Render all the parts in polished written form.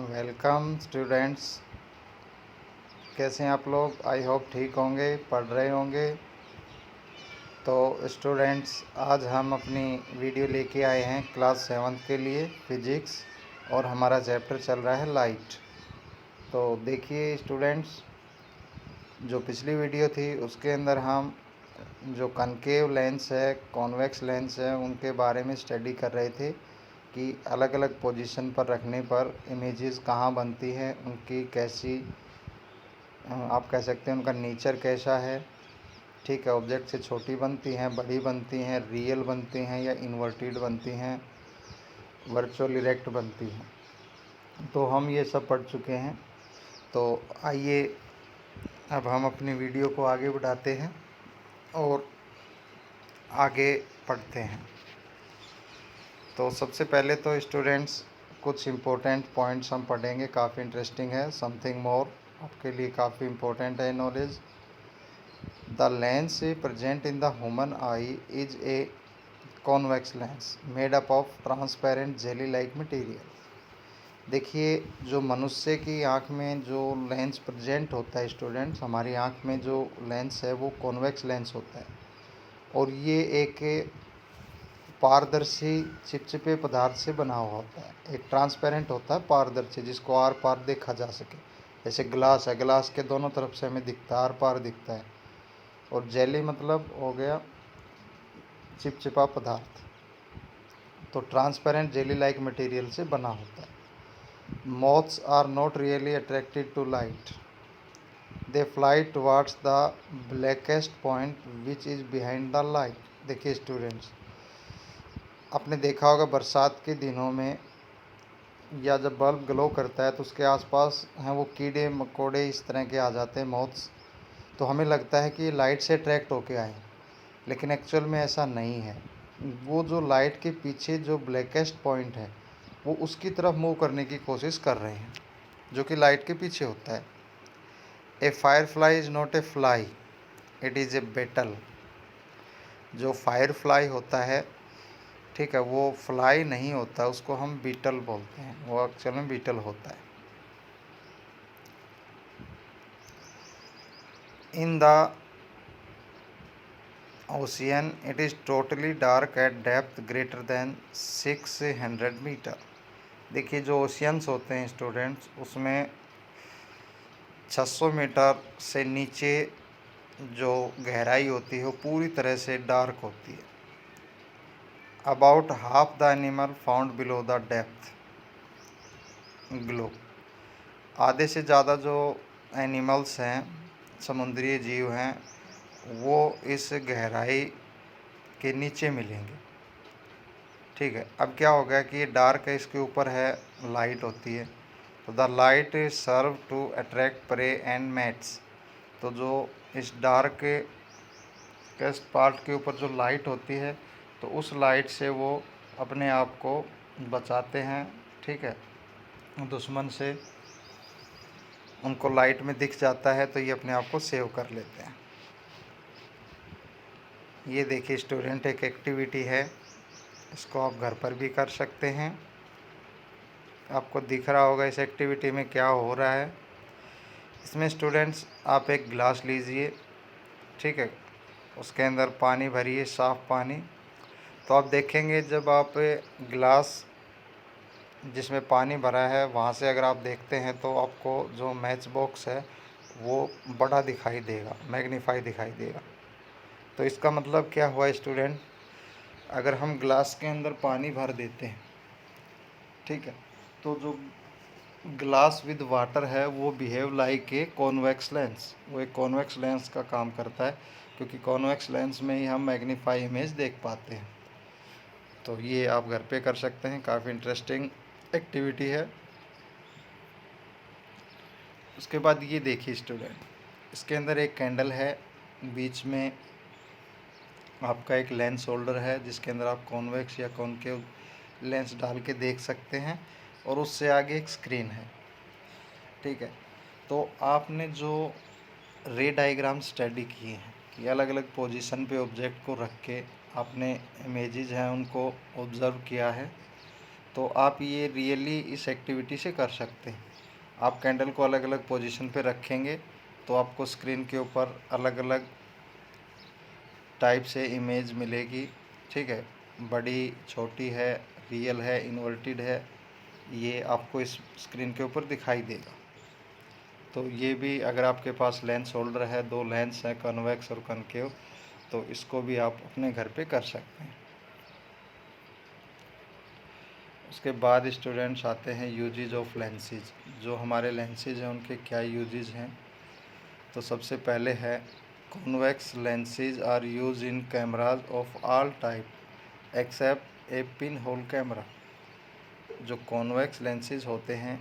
Welcome students. कैसे हैं आप लोग? आई होप ठीक होंगे, पढ़ रहे होंगे। तो स्टूडेंट्स, आज हम अपनी वीडियो लेके आए हैं क्लास 7 के लिए फिज़िक्स, और हमारा चैप्टर चल रहा है लाइट। तो देखिए स्टूडेंट्स, जो पिछली वीडियो थी उसके अंदर हम जो कनकेव लेंस है, कॉन्वेक्स लेंस है, उनके बारे में स्टडी कर रहे थे कि अलग अलग पोजीशन पर रखने पर इमेजेस कहाँ बनती हैं, उनकी कैसी, आप कह सकते हैं उनका नेचर कैसा है। ठीक है, ऑब्जेक्ट से छोटी बनती हैं, बड़ी बनती हैं, रियल बनती हैं या इन्वर्टेड बनती हैं, वर्चुअल इरेक्ट बनती हैं। तो हम ये सब पढ़ चुके हैं। तो आइए अब हम अपनी वीडियो को आगे बढ़ाते हैं और आगे पढ़ते हैं। तो सबसे पहले तो स्टूडेंट्स कुछ इम्पोर्टेंट पॉइंट्स हम पढ़ेंगे, काफ़ी इंटरेस्टिंग है। समथिंग मोर आपके लिए काफ़ी इम्पोर्टेंट है knowledge. The lens present in the human eye is a convex lens made up of transparent jelly like material। देखिए, जो मनुष्य की आँख में जो लेंस प्रेजेंट होता है स्टूडेंट्स, हमारी आँख में जो लेंस है वो कॉन्वेक्स लेंस होता है, और ये एक पारदर्शी चिपचिपे पदार्थ से बना हुआ होता है। एक ट्रांसपेरेंट होता है, पारदर्शी, जिसको आर पार देखा जा सके। जैसे ग्लास है, ग्लास के दोनों तरफ से हमें दिखता है, आर पार दिखता है। और जेली मतलब हो गया चिपचिपा पदार्थ, तो ट्रांसपेरेंट जेली लाइक मटेरियल से बना होता है। Moths are not really attracted to light, they fly towards the blackest point which is behind the light. देखिए स्टूडेंट्स, आपने देखा होगा बरसात के दिनों में या जब बल्ब ग्लो करता है तो उसके आसपास हैं वो कीड़े मकोड़े इस तरह के आ जाते हैं, मोथ्स। तो हमें लगता है कि ये लाइट से अट्रैक्ट होके आए, लेकिन एक्चुअल में ऐसा नहीं है। वो जो लाइट के पीछे जो ब्लैकेस्ट पॉइंट है वो उसकी तरफ मूव करने की कोशिश कर रहे हैं, जो कि लाइट के पीछे होता है। A firefly is not a fly, it is a beetle. जो फायर फ्लाई होता है, ठीक है, वो फ्लाई नहीं होता, उसको हम बीटल बोलते हैं। वो एक्चुअल में बीटल होता है। In the ocean it is totally dark at depth greater than 600 metre. देखिए, जो ओशियंस होते हैं स्टूडेंट्स, उसमें 600 मीटर से नीचे जो गहराई होती है वो पूरी तरह से डार्क होती है। About half the animal found below the depth glow. आधे से ज़्यादा जो एनिमल्स हैं, समुद्री जीव हैं, वो इस गहराई के नीचे मिलेंगे। ठीक है, अब क्या हो गया कि ये डार्क है, इसके ऊपर है लाइट होती है, तो the light serve to attract prey and mates. तो जो इस डार्क कैस्ट पार्ट के ऊपर जो लाइट होती है, तो उस लाइट से वो अपने आप को बचाते हैं। ठीक है, दुश्मन से उनको लाइट में दिख जाता है तो ये अपने आप को सेव कर लेते हैं। ये देखिए स्टूडेंट, एक एक्टिविटी है, इसको आप घर पर भी कर सकते हैं। आपको दिख रहा होगा इस एक्टिविटी में क्या हो रहा है। इसमें स्टूडेंट्स, आप एक गिलास लीजिए, ठीक है, उसके अंदर पानी भरिए, साफ़ पानी। तो आप देखेंगे जब आप गिलास जिसमें पानी भरा है वहाँ से अगर आप देखते हैं तो आपको जो मैच बॉक्स है वो बड़ा दिखाई देगा, मैग्नीफाई दिखाई देगा। तो इसका मतलब क्या हुआ स्टूडेंट, अगर हम ग्लास के अंदर पानी भर देते हैं, ठीक है, तो जो ग्लास विद वाटर है वो behave like a convex lens. वो एक कॉन्वेक्स लेंस का काम करता है, क्योंकि कॉन्वेक्स लेंस में ही हम मैग्नीफाई इमेज देख पाते हैं। तो ये आप घर पे कर सकते हैं, काफ़ी इंटरेस्टिंग एक्टिविटी है। उसके बाद ये देखिए स्टूडेंट, इसके अंदर एक कैंडल है, बीच में आपका एक लेंस होल्डर है जिसके अंदर आप कॉन्वेक्स या कॉनकेव लेंस डाल के देख सकते हैं, और उससे आगे एक स्क्रीन है। ठीक है, तो आपने जो रे डायग्राम स्टडी किए हैं कि अलग अलग पोजीशन पे ऑब्जेक्ट को रख के आपने इमेजेस हैं उनको ऑब्ज़र्व किया है, तो आप ये रियली इस एक्टिविटी से कर सकते हैं। आप कैंडल को अलग अलग पोजीशन पे रखेंगे तो आपको स्क्रीन के ऊपर अलग अलग टाइप से इमेज मिलेगी। ठीक है, बड़ी, छोटी है, रियल है, इन्वर्टेड है, ये आपको इस स्क्रीन के ऊपर दिखाई देगा। तो ये भी अगर आपके पास लेंस होल्डर है, दो लेंस है, कन्वेक्स और कनकेव, तो इसको भी आप अपने घर पे कर सकते हैं। उसके बाद स्टूडेंट्स आते हैं यूजेज ऑफ लेंसेज। जो हमारे लेंसेज हैं उनके क्या यूजेज हैं। तो सबसे पहले है convex lenses are use in cameras of all type except a pinhole camera. जो कॉन्वेक्स लेंसेज होते हैं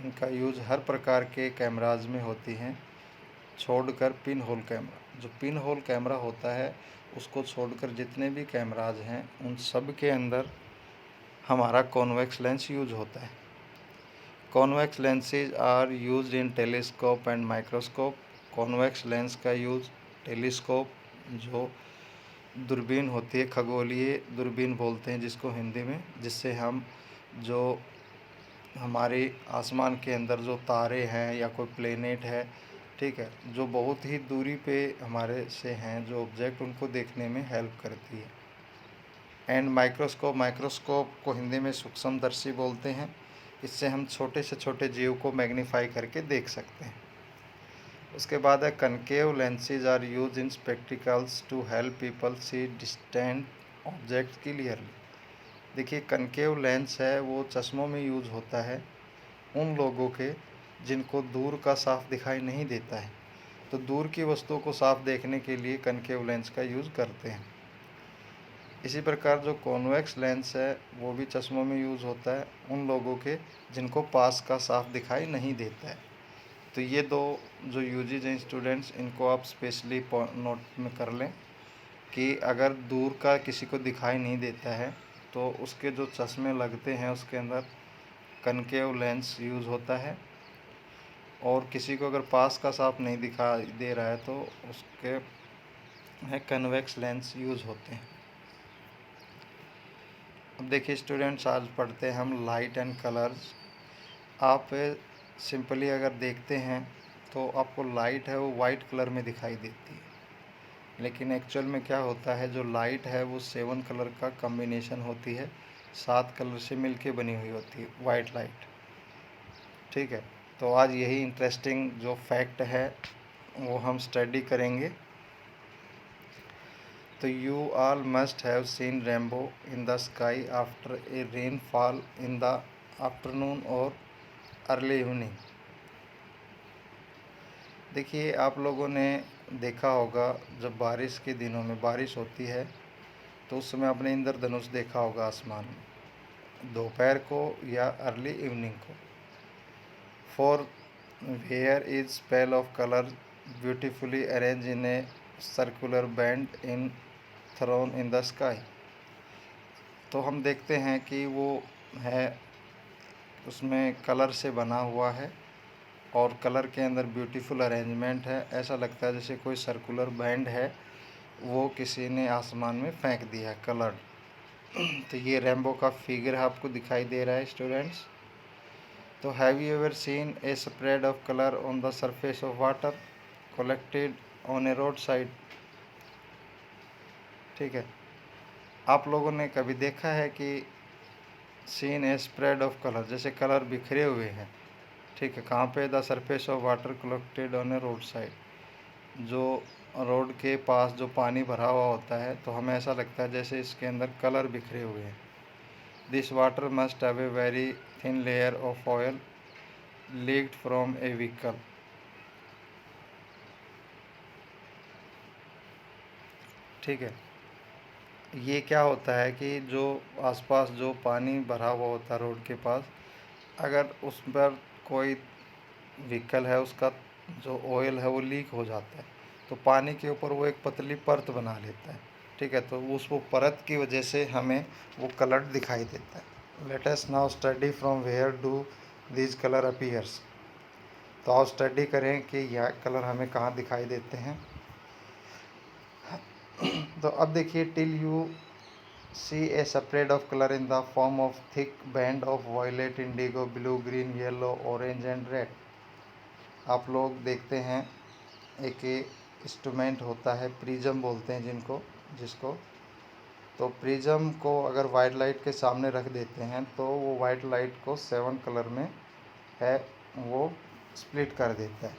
इनका यूज़ हर प्रकार के कैमराज में होती हैं छोड़कर पिन होल कैमरा। जो पिन होल कैमरा होता है उसको छोड़कर जितने भी कैमराज हैं उन सब के अंदर हमारा कॉन्वेक्स लेंस यूज होता है। Convex lenses are used in telescope and microscope. Convex lens का यूज़ टेलीस्कोप, जो दूरबीन होती है, खगोलीय दूरबीन बोलते हैं जिसको हिंदी में, जिससे हम जो हमारे आसमान के अंदर जो तारे हैं या कोई प्लेनेट है, ठीक है, जो बहुत ही दूरी पे हमारे से हैं जो ऑब्जेक्ट, उनको देखने में हेल्प करती है। एंड माइक्रोस्कोप, माइक्रोस्कोप को हिंदी में सूक्ष्मदर्शी बोलते हैं। इससे हम छोटे से छोटे जीव को मैग्नीफाई करके देख सकते हैं। उसके बाद है concave lenses are use in spectacles to help people see distant object clearly. देखिए, कनकेव लेंस है वो चश्मों में यूज होता है उन लोगों के जिनको दूर का साफ दिखाई नहीं देता है, तो दूर की वस्तुओं को साफ देखने के लिए कनकेव लेंस का यूज़ करते हैं। इसी प्रकार जो कॉन्वेक्स लेंस है वो भी चश्मों में यूज़ होता है उन लोगों के जिनको पास का साफ दिखाई नहीं देता है। तो ये दो जो यूजेज हैं स्टूडेंट्स, इनको आप स्पेशली नोट में कर लें कि अगर दूर का किसी को दिखाई नहीं देता है तो उसके जो चश्मे लगते हैं उसके अंदर कनकेव लेंस यूज़ होता है, और किसी को अगर पास का साफ नहीं दिखाई दे रहा है तो उसके कन्वेक्स लेंस यूज़ होते हैं। अब देखिए स्टूडेंट्स, आज पढ़ते हैं हम लाइट एंड कलर्स। आप सिंपली अगर देखते हैं तो आपको लाइट है वो वाइट कलर में दिखाई देती है, लेकिन एक्चुअल में क्या होता है, जो लाइट है वो 7 कलर का कॉम्बिनेशन होती है, 7 कलर से मिलके बनी हुई होती है वाइट लाइट। ठीक है, तो आज यही इंटरेस्टिंग जो फैक्ट है वो हम स्टडी करेंगे। तो you all must have seen rainbow in the sky after a rain fall in the afternoon और अर्ली इवनिंग। देखिए, आप लोगों ने देखा होगा जब बारिश के दिनों में बारिश होती है तो उस समय आपने इंद्रधनुष देखा होगा आसमान में, दोपहर को या अर्ली इवनिंग को। For where is spell of colour beautifully arrange in a circular band in thrown in the sky. तो हम देखते हैं कि वो है, उसमें कलर से बना हुआ है और कलर के अंदर ब्यूटीफुल अरेंजमेंट है। ऐसा लगता है जैसे कोई सर्कुलर बैंड है वो किसी ने आसमान में फेंक दिया है कलर्ड। तो ये रेनबो का फिगर आपको दिखाई दे रहा है स्टूडेंट्स। तो have you ever seen a spread of colour on the surface of water collected on a roadside. ठीक है, आप लोगों ने कभी देखा है कि seen a spread of colour, जैसे कलर बिखरे हुए हैं, ठीक है, कहाँ पे, the surface of water collected on a roadside. जो रोड के पास जो पानी भरा हुआ होता है तो हमें ऐसा लगता है जैसे इसके अंदर कलर बिखरे हुए हैं। This water must have a very thin layer of oil leaked from A vehicle. ठीक है, ये क्या होता है कि जो आसपास जो पानी भरा हुआ होता है रोड के पास, अगर उस पर कोई व्हीकल है उसका जो ऑयल है वो लीक हो जाता है तो पानी के ऊपर वो एक पतली परत बना लेता है। ठीक है, तो उस वो परत की वजह से हमें वो कलर दिखाई देता है। Let us now study from where do these colour appears. तो आओ स्टडी करें कि यह कलर हमें कहाँ दिखाई देते हैं। तो अब देखिए, till you see a spread of color in the form of thick band of violet, indigo, blue, green, yellow, orange and red। आप लोग देखते हैं एक इंस्ट्रूमेंट होता है, प्रिज्म बोलते हैं जिसको। तो प्रिज्म को अगर वाइट लाइट के सामने रख देते हैं तो वो वाइट लाइट को 7 कलर में है वो स्प्लिट कर देता है।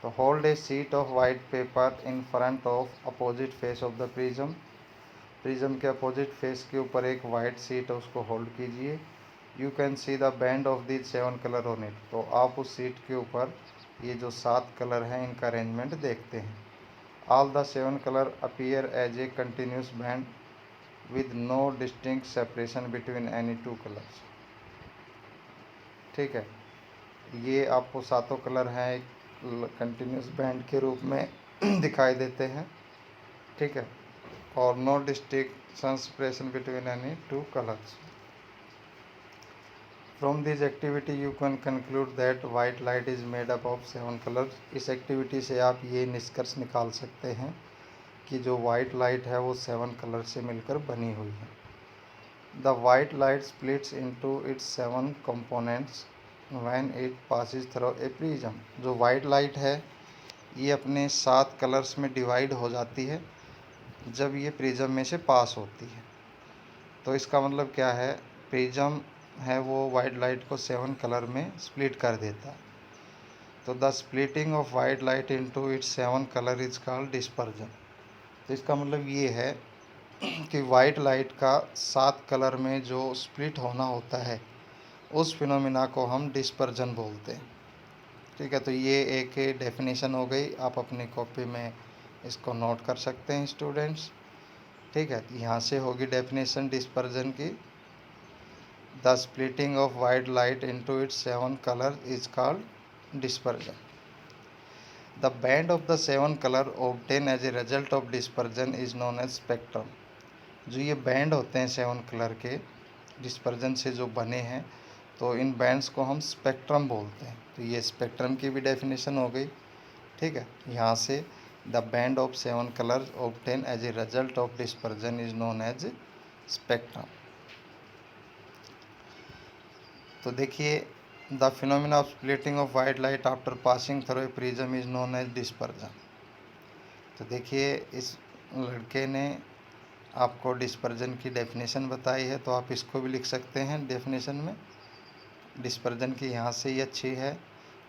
तो hold a sheet of white paper in front of opposite face of the prism. Prism के अपोजिट फेस के ऊपर एक वाइट शीट है, उसको होल्ड कीजिए। You can see the band of the 7 colour on it. तो आप उस शीट के ऊपर ये जो 7 कलर हैं इनका अरेंजमेंट देखते हैं। All the 7 colour appear as a continuous band with no distinct separation between any 2 colours. ठीक है, ये आपको सातों कलर हैं एक कंटिन्यूस बैंड के रूप में दिखाई देते हैं। ठीक है, और no distinction separation between any 2 colours. From this activity you can conclude that white light is made up of 7 colours. इस एक्टिविटी से आप ये निष्कर्ष निकाल सकते हैं कि जो वाइट लाइट है वो 7 कलर से मिलकर बनी हुई है। The white light splits into its 7 components when it passes through a prism. जो वाइट लाइट है ये अपने 7 कलर्स में डिवाइड हो जाती है जब ये प्रिज्म में से पास होती है। तो इसका मतलब क्या है, प्रिज्म है वो वाइट लाइट को 7 कलर में स्प्लिट कर देता है। तो the splitting of white light into its 7 colour is called dispersion. तो इसका मतलब ये है कि वाइट लाइट का 7 कलर में जो स्प्लिट होना होता है उस फिनोमिना को हम डिस्पर्जन बोलते हैं। ठीक है, तो ये एक डेफिनेशन हो गई, आप अपनी कॉपी में इसको नोट कर सकते हैं स्टूडेंट्स। ठीक है, यहाँ से होगी डेफिनेशन डिस्पर्जन की। The splitting of white light into its 7 colour is called dispersion. The band of the 7 colour obtain as a result of dispersion is known as spectrum. जो ये बैंड होते हैं 7 कलर के डिस्पर्जन से जो बने हैं, तो इन बैंड्स को हम स्पेक्ट्रम बोलते हैं। तो ये स्पेक्ट्रम की भी डेफिनेशन हो गई। ठीक है, यहाँ से the band of 7 colour obtain as a result of dispersion is known as spectrum. तो देखिए, the phenomena of splitting of white light after passing through a prism is known as dispersion. तो देखिए, इस लड़के ने आपको डिस्पर्जन की definition बताई है, तो आप इसको भी लिख सकते हैं डेफिनेशन में। डिस्पर्जन की यहाँ से ही अच्छी है,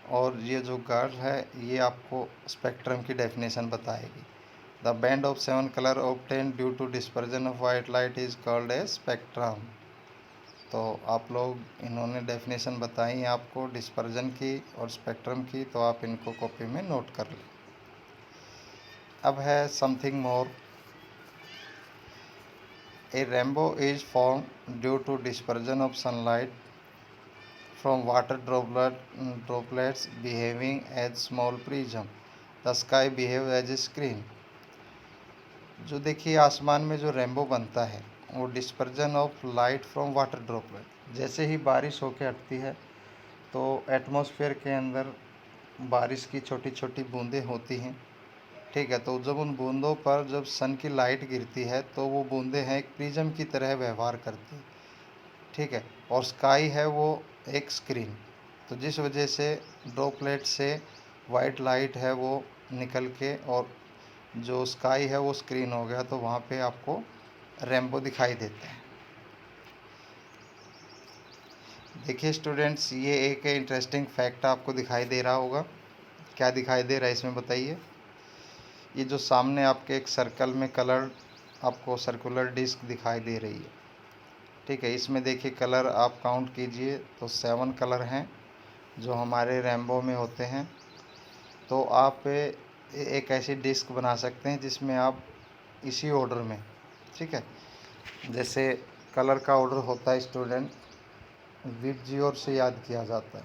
और ये जो गर्ल है ये आपको स्पेक्ट्रम की डेफिनेशन बताएगी। The band of 7 colour obtain due to dispersion of white light is called a spectrum. तो आप लोग, इन्होंने डेफिनेशन बताई आपको डिस्पर्जन की और स्पेक्ट्रम की, तो आप इनको कॉपी में नोट कर लें। अब है something more. A rainbow is form due to dispersion of sunlight from water droplets behaving as small prism. The sky behave as a screen. जो देखिए, आसमान में जो रेनबो बनता है वो dispersion of light from water droplet. जैसे ही बारिश होकर हटती है तो एटमॉस्फेयर के अंदर बारिश की छोटी छोटी बूंदें होती हैं। ठीक है, तो जब उन बूंदों पर जब सन की लाइट गिरती है तो वो बूंदें हैं एक प्रिज्म की तरह व्यवहार करती हैं। ठीक है, और स्काई है वो एक स्क्रीन। तो जिस वजह से ड्रॉपलेट से वाइट लाइट है वो निकल के और जो स्काई है वो स्क्रीन हो गया, तो वहाँ पे आपको रेनबो दिखाई देता है। देखिए स्टूडेंट्स, ये एक इंटरेस्टिंग फैक्ट आपको दिखाई दे रहा होगा। क्या दिखाई दे रहा है इसमें बताइए। ये जो सामने आपके एक सर्कल में कलर आपको सर्कुलर डिस्क दिखाई दे रही है। ठीक है, इसमें देखिए कलर आप काउंट कीजिए तो 7 कलर हैं जो हमारे रेनबो में होते हैं। तो आप एक ऐसी डिस्क बना सकते हैं जिसमें आप इसी ऑर्डर में, ठीक है, जैसे कलर का ऑर्डर होता है स्टूडेंट, विबजियोर से याद किया जाता है।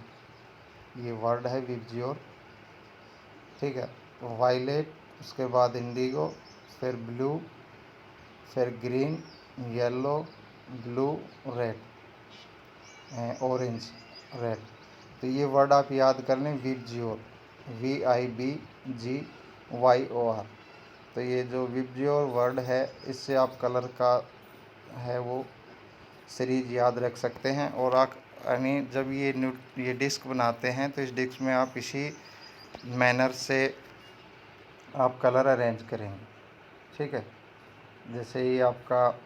ये वर्ड है विबजियोर। ठीक है, वायलेट, उसके बाद इंडिगो, फिर ब्लू, फिर green, yellow, blue, red, orange, red. तो ये वर्ड आप याद कर लें, विबजियोर, VIBGYOR। तो ये जो विबजियोर वर्ड है इससे आप कलर का है वो सीरीज याद रख सकते हैं। और आप यानी जब ये डिस्क बनाते हैं तो इस डिस्क में आप इसी मैनर से आप कलर अरेंज करेंगे, ठीक है। जैसे ये आपका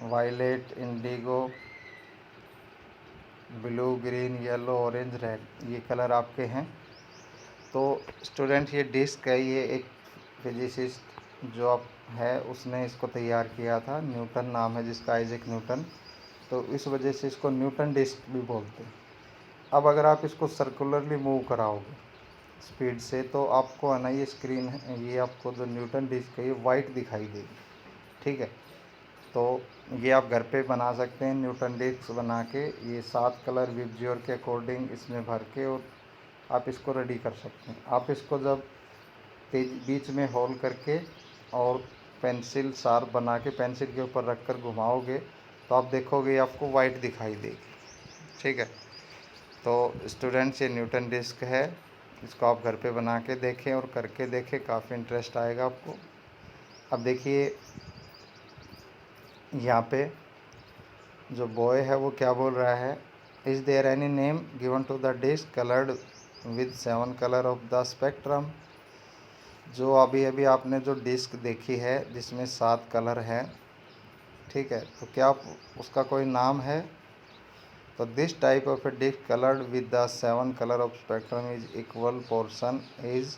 violet, indigo, blue, green, yellow, orange, red, ये कलर आपके हैं। तो स्टूडेंट ये डिस्क है, ये एक फिजिसिस्ट जो आप है उसने इसको तैयार किया था, न्यूटन नाम है जिसका, आइजैक न्यूटन। तो इस वजह से इसको न्यूटन डिस्क भी बोलते हैं। अब अगर आप इसको सर्कुलरली मूव कराओगे स्पीड से तो आपको है ना ये स्क्रीन है, ये आपको जो न्यूटन डिस्क है ये वाइट दिखाई देगी, ठीक है। तो ये आप घर पे बना सकते हैं न्यूटन डिस्क बना के, ये 7 कलर विबज्योर के अकॉर्डिंग इसमें भर के, और आप इसको रेडी कर सकते हैं। आप इसको जब बीच में होल करके और पेंसिल शार्प बना के पेंसिल के ऊपर रख कर घुमाओगे तो आप देखोगे आपको वाइट दिखाई देगी, ठीक है। तो स्टूडेंट्स ये न्यूटन डिस्क है, इसको आप घर पे बना के देखें और करके देखें, काफ़ी इंटरेस्ट आएगा आपको। अब देखिए यहाँ पे जो बॉय है वो क्या बोल रहा है, is there any name given to the disc coloured with 7 colour of the spectrum. जो अभी अभी आपने जो डिस्क देखी है जिसमें 7 कलर हैं, ठीक है, तो क्या उसका कोई नाम है? तो this type of a disc coloured with the 7 colour of spectrum is equal portion is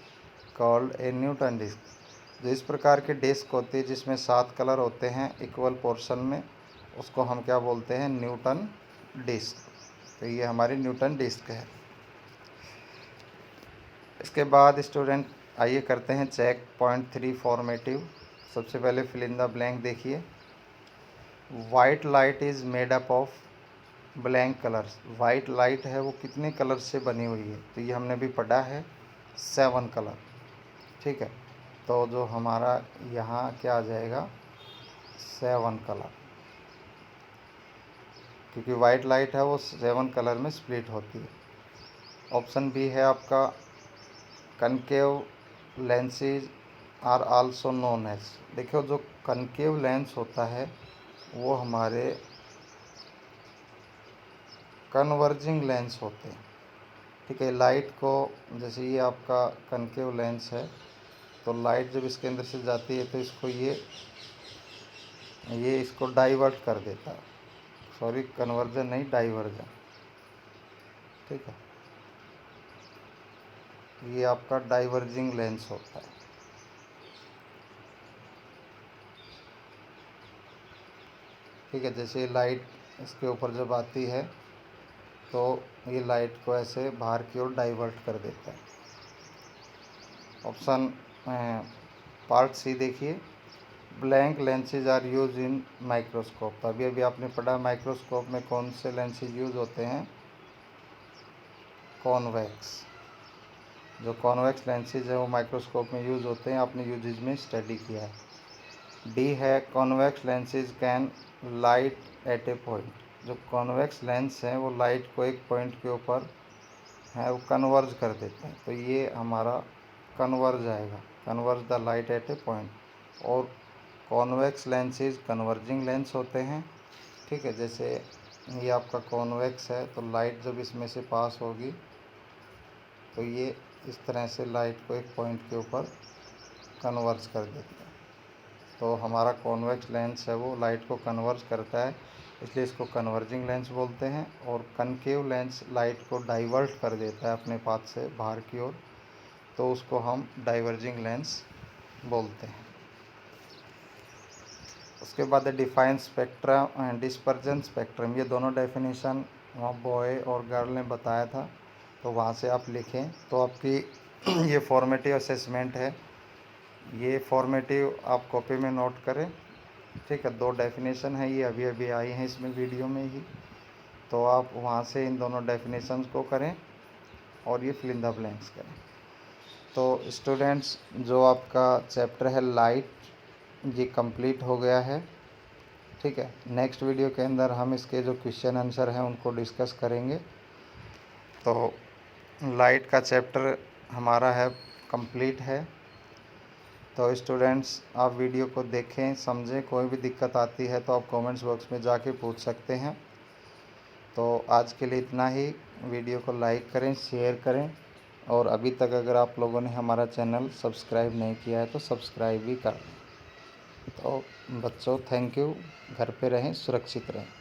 called a Newton disc. जो इस प्रकार की डिस्क होती है जिसमें 7 कलर होते हैं इक्वल पोर्शन में, उसको हम क्या बोलते हैं? Newton disc. तो ये हमारी न्यूटन डिस्क है। इसके बाद स्टूडेंट आइए करते हैं चेक पॉइंट 3 फॉर्मेटिव। सबसे पहले फिल इन द ब्लैंक देखिए, white light is made up of blank colours. White light है वो कितने कलर से बनी हुई है? तो ये हमने भी पढ़ा है 7 कलर, ठीक है। तो जो हमारा यहाँ क्या आ जाएगा? 7 कलर, क्योंकि वाइट लाइट है वो 7 कलर में स्प्लिट होती है। ऑप्शन बी है आपका, concave lenses are also known as. देखो जो कनकेव लेंस होता है वो हमारे कन्वर्जिंग लेंस होते हैं, ठीक है। लाइट को, जैसे ये आपका कनकेव लेंस है तो लाइट जब इसके अंदर से जाती है तो इसको ये इसको डाइवर्ट कर देता है, सॉरी कन्वर्जन नहीं, डाइवर्जन, ठीक है। ये आपका डाइवर्जिंग लेंस होता है, ठीक है। जैसे लाइट इसके ऊपर जब आती है तो ये लाइट को ऐसे बाहर की ओर डाइवर्ट कर देता है। ऑप्शन पार्ट सी देखिए, blank lenses are use in microscope. तो अभी अभी आपने पढ़ा माइक्रोस्कोप में कौन से लेंसेज यूज़ होते हैं? कॉन्वेक्स। जो कॉन्वेक्स लेंसेज है वो माइक्रोस्कोप में यूज़ होते हैं, आपने यूजेज में स्टडी किया है। डी है, convex lenses can light at A point. जो कॉन्वेक्स लेंस हैं वो लाइट को एक पॉइंट के ऊपर है वो कन्वर्ज कर देते हैं। तो ये हमारा कन्वर्ज आएगा, converge the light at A point. और कॉन्वेक्स लेंसेज कन्वर्जिंग लेंस होते हैं, ठीक है। जैसे ये आपका कॉन्वेक्स है तो लाइट जब इसमें से पास होगी तो ये इस तरह से लाइट को एक पॉइंट के ऊपर कन्वर्ज कर देता है। तो हमारा कॉन्वेक्स लेंस है वो लाइट को कन्वर्ज करता है, इसलिए इसको कन्वर्जिंग लेंस बोलते हैं। और कनकेव लेंस लाइट को डाइवर्ट कर देता है अपने पाथ से बाहर की ओर, तो उसको हम डाइवर्जिंग लेंस बोलते हैं। उसके बाद define spectrum and dispersion spectrum, ये दोनों डेफिनेशन वहाँ बॉय और गर्ल ने बताया था, तो वहाँ से आप लिखें। तो आपकी ये फॉर्मेटिव असेसमेंट है, ये फॉर्मेटिव आप कॉपी में नोट करें, ठीक है। 2 डेफिनेशन है, ये अभी अभी आई हैं इसमें वीडियो में ही, तो आप वहाँ से इन दोनों डेफिनेशंस को करें और ये फिल इन द ब्लैंक्स करें। तो स्टूडेंट्स जो आपका चैप्टर है लाइट, ये कंप्लीट हो गया है, ठीक है। नेक्स्ट वीडियो के अंदर हम इसके जो क्वेश्चन आंसर हैं उनको डिस्कस करेंगे। तो लाइट का चैप्टर हमारा है कंप्लीट है। तो स्टूडेंट्स आप वीडियो को देखें, समझें। कोई भी दिक्कत आती है तो आप कमेंट्स बॉक्स में जाके पूछ सकते हैं। तो आज के लिए इतना ही। वीडियो को लाइक करें, शेयर करें, और अभी तक अगर आप लोगों ने हमारा चैनल सब्सक्राइब नहीं किया है तो सब्सक्राइब भी कर लें। तो बच्चों, थैंक यू। घर पे रहें, सुरक्षित रहें।